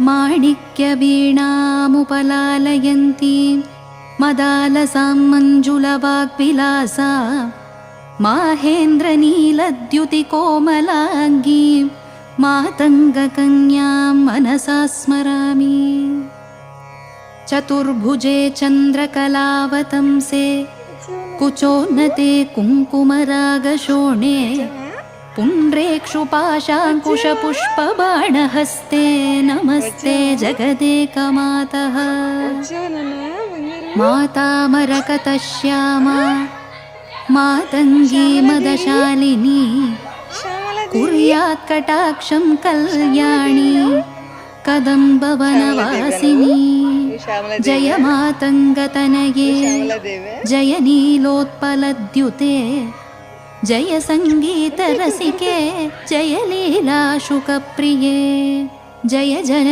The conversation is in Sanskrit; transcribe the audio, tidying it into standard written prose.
माणिक्यवीणामुपलालयन्तीं मदालसां मञ्जुलवाग्विलासा माहेन्द्रनीलद्युतिकोमलाङ्गीं मातङ्गकन्यां मनसा स्मरामि। चतुर्भुजे चन्द्रकलावतंसे कुचोन्नते कुङ्कुमरागशोणे पुण्ड्रेक्षुपाशाङ्कुशपुष्पबाणहस्ते नमस्ते जगदेकमातः। मातामरकतश्यामा मातङ्गी मदशालिनी कुर्यात् कटाक्षं कल्याणी कदम्बवनवासिनी। जय मातङ्गतनये जय नीलोत्पलद्युते जय सङ्गीतरसिके जय लीलाशुकप्रिये जय जन